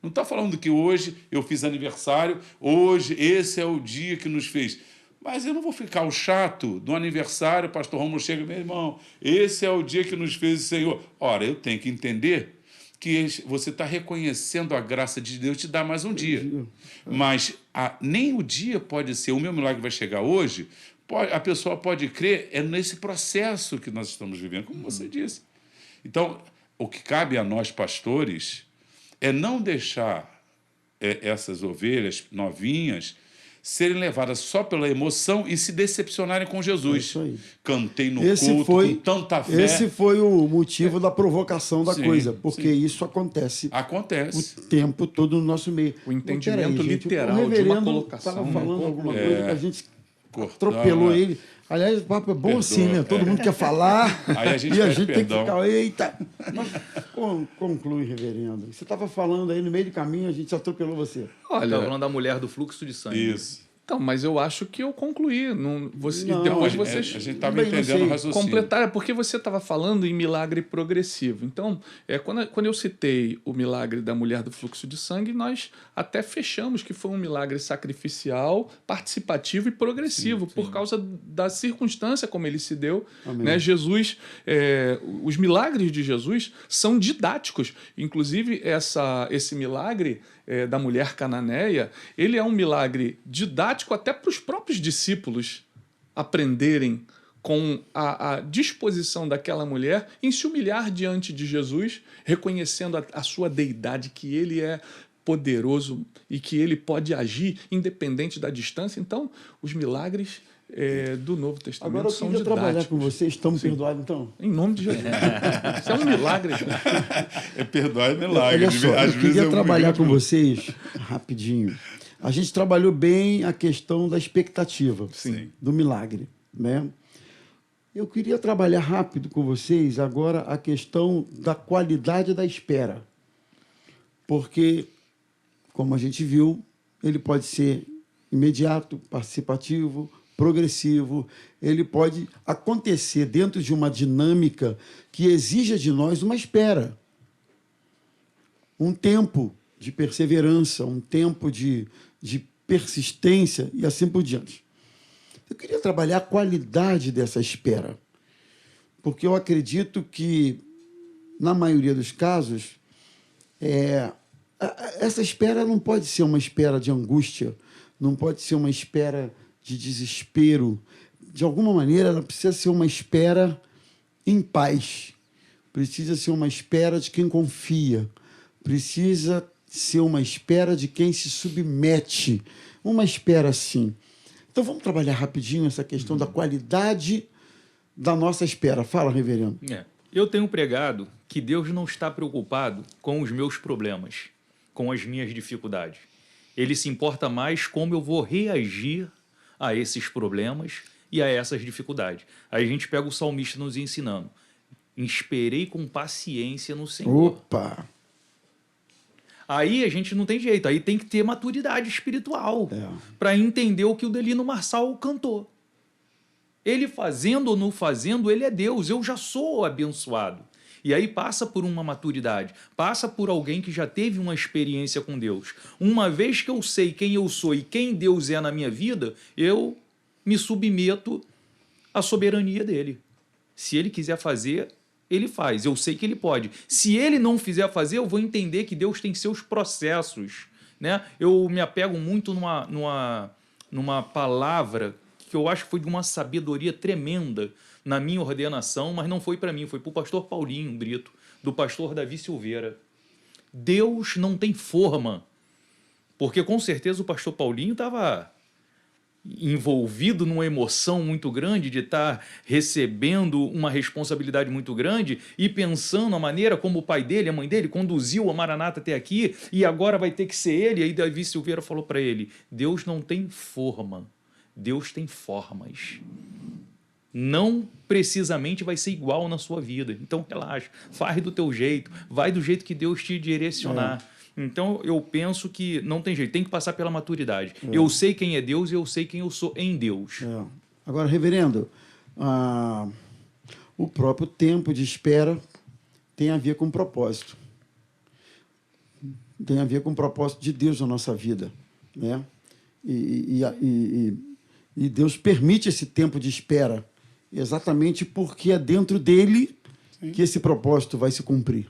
Não está falando que hoje eu fiz aniversário, hoje esse é o dia que nos fez. Mas eu não vou ficar o chato do aniversário, o pastor Romulo chega, meu irmão, esse é o dia que nos fez o Senhor. Ora, eu tenho que entender que você está reconhecendo a graça de Deus te dá mais um dia. Mas nem o dia pode ser, o meu milagre vai chegar hoje, a pessoa pode crer, é nesse processo que nós estamos vivendo, como você disse. Então, o que cabe a nós, pastores, é não deixar essas ovelhas novinhas serem levadas só pela emoção e se decepcionarem com Jesus. Isso aí. Cantei no culto com tanta fé. Esse foi o motivo da provocação da Sim, coisa, porque sim. isso acontece Acontece. o tempo todo no nosso meio. O entendimento Peraí, gente, literal o de uma reverendo colocação, estava né? falando alguma coisa que a gente Cortando, atropelou né? ele. Aliás, o papo é bom Perdoa, assim, né? Todo mundo quer falar Aí a gente e a pede gente tem que perdão. ficar... Eita! Mas conclui, reverendo. Você estava falando aí no meio do caminho, a gente atropelou você. Estava Olha, falando da mulher do fluxo de sangue. Isso. então, mas eu acho que eu concluí. Não, Não, depois a vocês gente estava Bem, não entendendo sei. o raciocínio. completaram, porque você estava falando em milagre progressivo. Então, quando eu citei o milagre da mulher do fluxo de sangue, nós até fechamos que foi um milagre sacrificial, participativo e progressivo, por causa da circunstância como ele se deu. Amém. Né? Jesus, os milagres de Jesus são didáticos. Inclusive, esse milagre da mulher cananeia, ele é um milagre didático até para os próprios discípulos aprenderem com a disposição daquela mulher em se humilhar diante de Jesus, reconhecendo a sua deidade, que ele é poderoso e que ele pode agir independente da distância. Então, os milagres do Novo Testamento Agora eu são queria trabalhar didáticos. com vocês. Estamos perdoados, então? Em nome de Jesus. Isso é um milagre. Perdoar é milagre. Olha só, Às eu vezes queria é um trabalhar com milagre. vocês rapidinho. A gente trabalhou bem a questão da expectativa Sim. do milagre, né? Eu queria trabalhar rápido com vocês agora a questão da qualidade da espera. Porque, como a gente viu, ele pode ser imediato, participativo, progressivo, ele pode acontecer dentro de uma dinâmica que exija de nós uma espera. Um tempo de perseverança, um tempo de persistência e assim por diante. Eu queria trabalhar a qualidade dessa espera, porque eu acredito que, na maioria dos casos, essa espera não pode ser uma espera de angústia, não pode ser uma espera de desespero. De alguma maneira, ela precisa ser uma espera em paz, precisa ser uma espera de quem confia, precisa ser uma espera de quem se submete, uma espera assim. Então, vamos trabalhar rapidinho essa questão da qualidade da nossa espera. Fala, reverendo. Eu tenho pregado que Deus não está preocupado com os meus problemas, com as minhas dificuldades. Ele se importa mais como eu vou reagir a esses problemas e a essas dificuldades. Aí a gente pega o salmista nos ensinando. Esperei com paciência no Senhor. Opa! Aí a gente não tem jeito, aí tem que ter maturidade espiritual para entender o que o Delino Marçal cantou. Ele fazendo ou não fazendo, ele é Deus, eu já sou abençoado. E aí passa por uma maturidade, passa por alguém que já teve uma experiência com Deus. Uma vez que eu sei quem eu sou e quem Deus é na minha vida, eu me submeto à soberania dele. Se ele quiser fazer, ele faz. Eu sei que ele pode. Se ele não fizer fazer, eu vou entender que Deus tem seus processos, né? Eu me apego muito numa palavra que eu acho que foi de uma sabedoria tremenda na minha ordenação, mas não foi para mim, foi para o pastor Paulinho Brito, do pastor Davi Silveira. Deus não tem forma, porque com certeza o pastor Paulinho estava envolvido numa emoção muito grande de estar recebendo uma responsabilidade muito grande e pensando a maneira como o pai dele, a mãe dele, conduziu a Maranata até aqui e agora vai ter que ser ele. E aí Davi Silveira falou para ele, Deus não tem forma, Deus tem formas. Não precisamente vai ser igual na sua vida. Então, relaxa, faz do teu jeito, vai do jeito que Deus te direcionar. Então, eu penso que não tem jeito, tem que passar pela maturidade. Eu sei quem é Deus e eu sei quem eu sou em Deus. Agora, reverendo, o próprio tempo de espera tem a ver com propósito. Tem a ver com o propósito de Deus na nossa vida, né? E Deus permite esse tempo de espera exatamente porque é dentro dele que esse propósito vai se cumprir,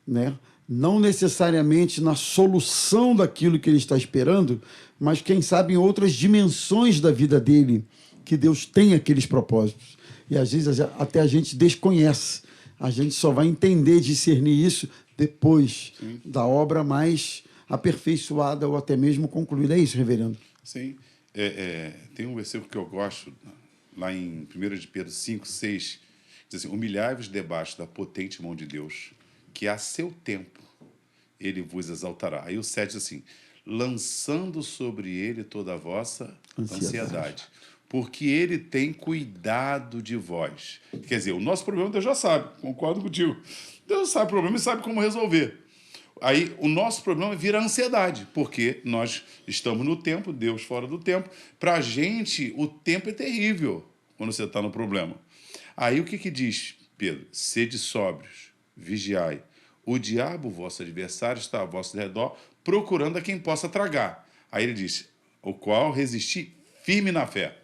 né? Não necessariamente na solução daquilo que ele está esperando, mas quem sabe em outras dimensões da vida dele, que Deus tem aqueles propósitos. E às vezes até a gente desconhece. A gente só vai entender, discernir isso depois da obra mais aperfeiçoada ou até mesmo concluída. É isso, reverendo? Sim. Tem um versículo que eu gosto, lá em 1 de Pedro 5, 6, diz assim: humilhai-vos debaixo da potente mão de Deus, que a seu tempo ele vos exaltará. Aí o 7 diz assim: lançando sobre ele toda a vossa ansiedade, porque ele tem cuidado de vós. Quer dizer, o nosso problema Deus já sabe, concordo contigo. Deus sabe o problema e sabe como resolver. Aí o nosso problema vira ansiedade, porque nós estamos no tempo, Deus fora do tempo. Para a gente, o tempo é terrível quando você está no problema. Aí o que diz Pedro? Sede sóbrios, vigiai. O diabo, vosso adversário, está a vosso redor, procurando a quem possa tragar. Aí ele diz: o qual resisti firme na fé.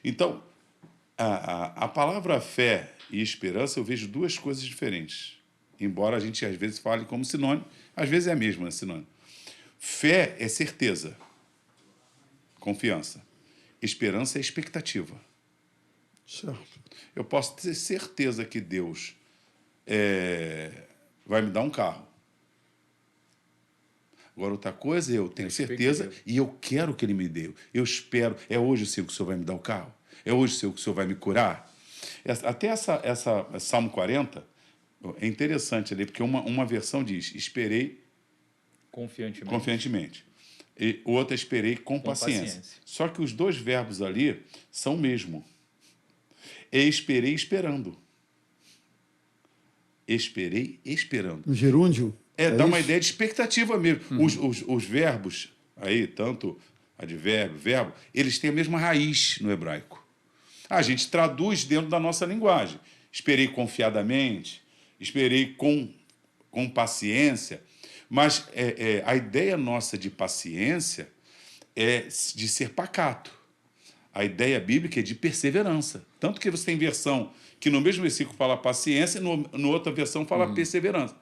Então, a palavra fé e esperança, eu vejo duas coisas diferentes. Embora a gente, às vezes, fale como sinônimo, às vezes é a mesma, né, sinônimo. Fé é certeza, confiança. Esperança é expectativa. Certo. Eu posso ter certeza que Deus vai me dar um carro. Agora, outra coisa, eu tenho certeza e eu quero que Ele me dê. Eu espero. É hoje, Senhor, que o Senhor vai me dar o carro? É hoje, Senhor, que o Senhor vai me curar? Até essa Salmo 40 é interessante ali, porque uma versão diz: esperei confiantemente. E outra, esperei com paciência. Só que os dois verbos ali são o mesmo. Esperei esperando. Esperei esperando. Um gerúndio? Dá uma ideia de expectativa mesmo. Os verbos aí, tanto advérbio, verbo, eles têm a mesma raiz no hebraico. A gente traduz dentro da nossa linguagem. Esperei confiadamente, esperei com paciência, mas a ideia nossa de paciência é de ser pacato. A ideia bíblica é de perseverança. Tanto que você tem versão que no mesmo versículo fala paciência, no outra versão fala perseverança.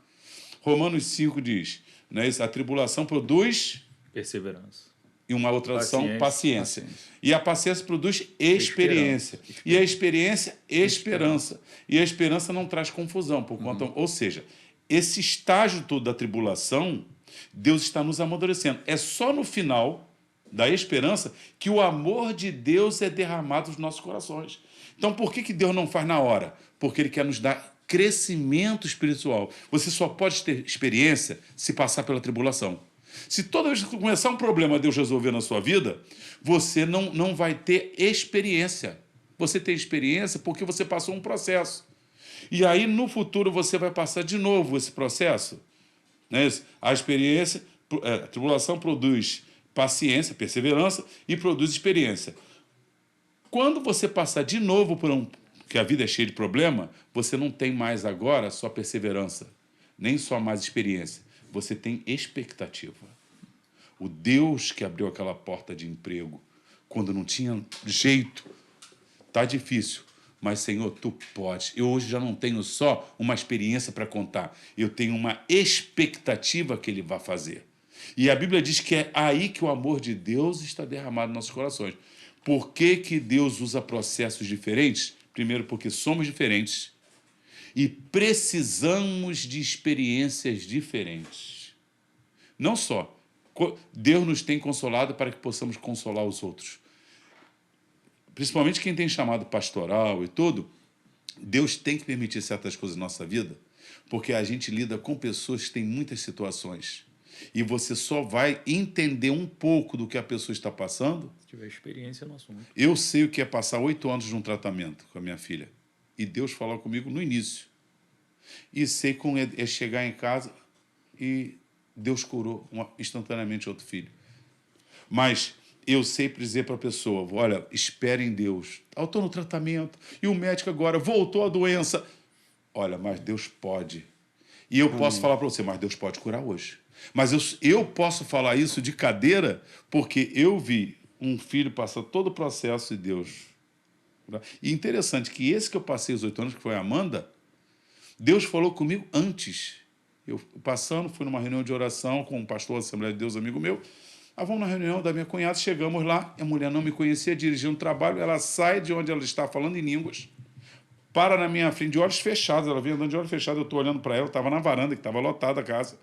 Romanos 5 diz, né, a tribulação produz perseverança. E uma outra tradução, paciência. E a paciência produz experiência. E a experiência, esperança. E a esperança não traz confusão. Por conta, ou seja, esse estágio todo da tribulação, Deus está nos amadurecendo. É só no final da esperança que o amor de Deus é derramado nos nossos corações. Então, por que Deus não faz na hora? Porque Ele quer nos dar crescimento espiritual. Você só pode ter experiência se passar pela tribulação. Se toda vez que começar um problema Deus resolver na sua vida, você não vai ter experiência. Você tem experiência porque você passou um processo. E aí, no futuro, você vai passar de novo esse processo. Não é isso? A experiência, a tribulação produz paciência, perseverança e produz experiência. Quando você passar de novo por que a vida é cheia de problema, você não tem mais agora só perseverança, nem só mais experiência. Você tem expectativa. O Deus que abriu aquela porta de emprego, quando não tinha jeito, tá difícil, mas, Senhor, Tu podes. Eu hoje já não tenho só uma experiência para contar, eu tenho uma expectativa que Ele vai fazer. E a Bíblia diz que é aí que o amor de Deus está derramado nos nossos corações. Por que Deus usa processos diferentes? Primeiro, porque somos diferentes e precisamos de experiências diferentes. Não só. Deus nos tem consolado para que possamos consolar os outros. Principalmente quem tem chamado pastoral e tudo, Deus tem que permitir certas coisas na nossa vida, porque a gente lida com pessoas que têm muitas situações. E você só vai entender um pouco do que a pessoa está passando se tiver experiência no assunto. Eu sei o que é passar 8 anos de um tratamento com a minha filha. E Deus falou comigo no início. E sei como é chegar em casa e Deus curou instantaneamente outro filho. Mas eu sei dizer para a pessoa, olha, espere em Deus. Eu estou no tratamento e o médico agora voltou a doença. Olha, mas Deus pode. E eu posso falar para você, mas Deus pode curar hoje. Mas eu posso falar isso de cadeira porque eu vi um filho passar todo o processo de Deus. E interessante que esse que eu passei os 8 anos, que foi a Amanda, Deus falou comigo antes. Eu passando, fui numa reunião de oração com um pastor da Assembleia de Deus, amigo meu. Vamos na reunião da minha cunhada, chegamos lá, a mulher não me conhecia, dirigindo o trabalho, ela sai de onde ela está falando em línguas, para na minha frente, de olhos fechados, ela veio andando de olhos fechados, eu estou olhando para ela, estava na varanda, que estava lotada a casa,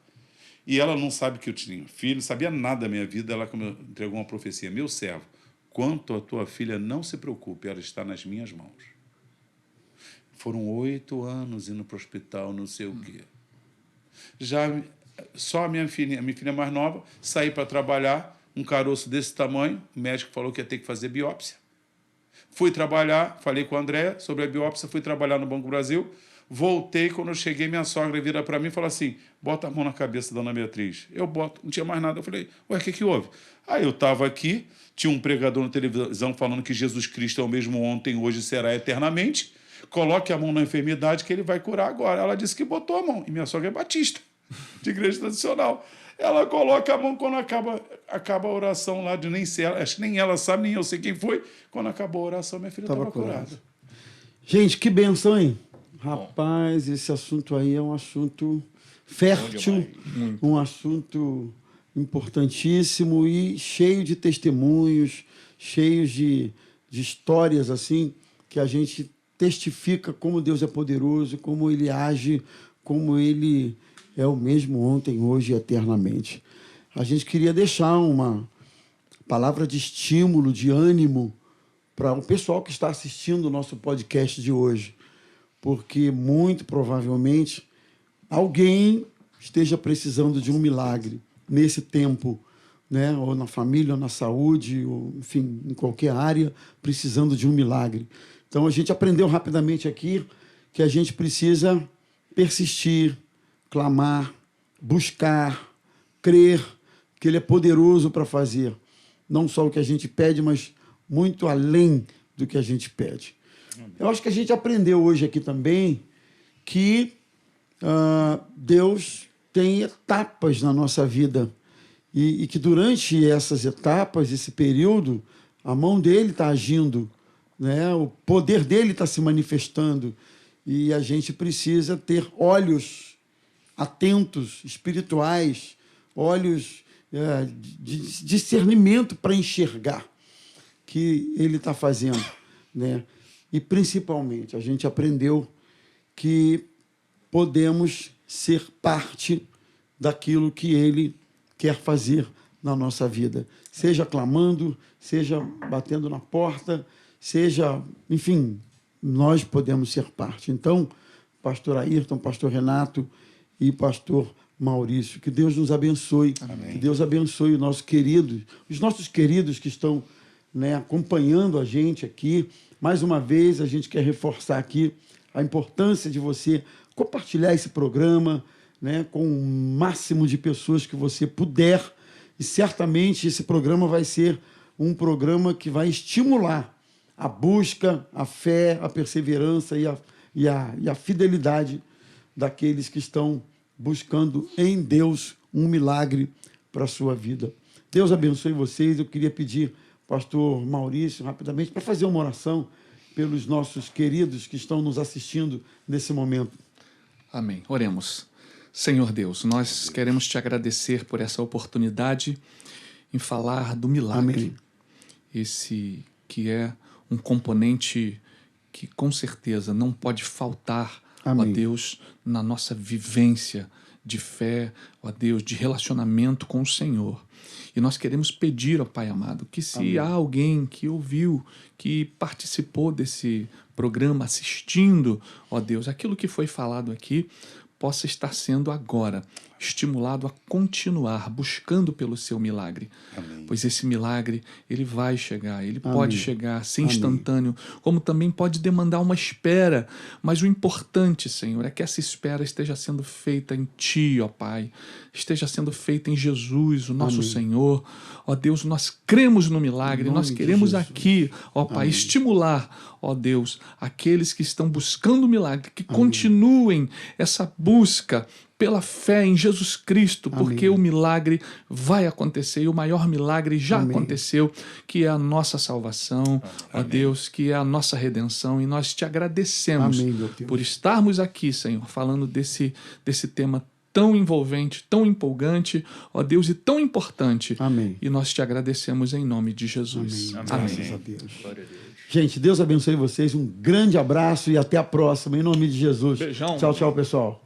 e ela não sabe que eu tinha filho, não sabia nada da minha vida, ela entregou uma profecia: meu servo, quanto a tua filha, não se preocupe, ela está nas minhas mãos. Foram 8 anos indo para o hospital, não sei o quê. Já só a minha filha mais nova, saí para trabalhar, um caroço desse tamanho, o médico falou que ia ter que fazer biópsia. Fui trabalhar, falei com o André sobre a biópsia, fui trabalhar no Banco do Brasil, voltei, quando eu cheguei, minha sogra vira para mim e fala assim: bota a mão na cabeça da Dona Beatriz. Eu boto, não tinha mais nada. Eu falei: ué, o que houve? Aí eu estava aqui, tinha um pregador na televisão falando que Jesus Cristo é o mesmo ontem, hoje e será eternamente. Coloque a mão na enfermidade que ele vai curar agora. Ela disse que botou a mão, e minha sogra é batista, de igreja tradicional. Ela coloca a mão, quando acaba a oração lá, de nem sei, acho que nem ela sabe, nem eu sei quem foi. Quando acabou a oração, minha filha estava curada. Gente, que benção, hein? Rapaz, esse assunto aí é um assunto fértil, um assunto importantíssimo e cheio de testemunhos, cheio de histórias assim, que a gente testifica como Deus é poderoso, como Ele age, como Ele é o mesmo ontem, hoje e eternamente. A gente queria deixar uma palavra de estímulo, de ânimo para o pessoal que está assistindo o nosso podcast de hoje, porque muito provavelmente alguém esteja precisando de um milagre nesse tempo, né? Ou na família, ou na saúde, ou, enfim, em qualquer área, precisando de um milagre. Então, a gente aprendeu rapidamente aqui que a gente precisa persistir, clamar, buscar, crer que Ele é poderoso para fazer não só o que a gente pede, mas muito além do que a gente pede. Eu acho que a gente aprendeu hoje aqui também que Deus tem etapas na nossa vida e que durante essas etapas, esse período, a mão dele está agindo, né? O poder dele está se manifestando e a gente precisa ter olhos atentos, espirituais, olhos de discernimento para enxergar que ele está fazendo, né? E, principalmente, a gente aprendeu que podemos ser parte daquilo que ele quer fazer na nossa vida. Seja clamando, seja batendo na porta, seja... Enfim, nós podemos ser parte. Então, pastor Ayrton, pastor Renato e pastor Maurício, que Deus nos abençoe. Amém. Que Deus abençoe os nossos queridos que estão, né, acompanhando a gente aqui. Mais uma vez, a gente quer reforçar aqui a importância de você compartilhar esse programa, né, com o máximo de pessoas que você puder. E certamente esse programa vai ser um programa que vai estimular a busca, a fé, a perseverança e a fidelidade daqueles que estão buscando em Deus um milagre para a sua vida. Deus abençoe vocês. Eu queria pedir pastor Maurício, rapidamente, para fazer uma oração pelos nossos queridos que estão nos assistindo nesse momento. Amém. Oremos. Senhor Deus, nós queremos te agradecer por essa oportunidade em falar do milagre. Amém. Esse que é um componente que, com certeza, não pode faltar, ó Deus, na nossa vivência de fé, ó Deus, de relacionamento com o Senhor. E nós queremos pedir, ó Pai amado, que se há alguém que ouviu, que participou desse programa, assistindo, ó Deus, aquilo que foi falado aqui, possa estar sendo agora estimulado a continuar buscando pelo seu milagre. Amém. Pois esse milagre, ele vai chegar, ele pode chegar, ser instantâneo, como também pode demandar uma espera, mas o importante, Senhor, é que essa espera esteja sendo feita em Ti, ó Pai, esteja sendo feita em Jesus, o nosso Senhor. Ó Deus, nós cremos no milagre, nós queremos aqui, ó Pai, estimular, ó Deus, aqueles que estão buscando o milagre, que continuem essa busca pela fé em Jesus Cristo, porque o milagre vai acontecer, e o maior milagre já aconteceu, que é a nossa salvação, ó Deus, que é a nossa redenção, e nós te agradecemos por estarmos aqui, Senhor, falando desse tema tão envolvente, tão empolgante, ó Deus, e tão importante. Amém. E nós te agradecemos em nome de Jesus. Amém. Amém. Graças a Deus. Glória a Deus. Gente, Deus abençoe vocês. Um grande abraço e até a próxima. Em nome de Jesus. Beijão. Tchau, tchau, pessoal.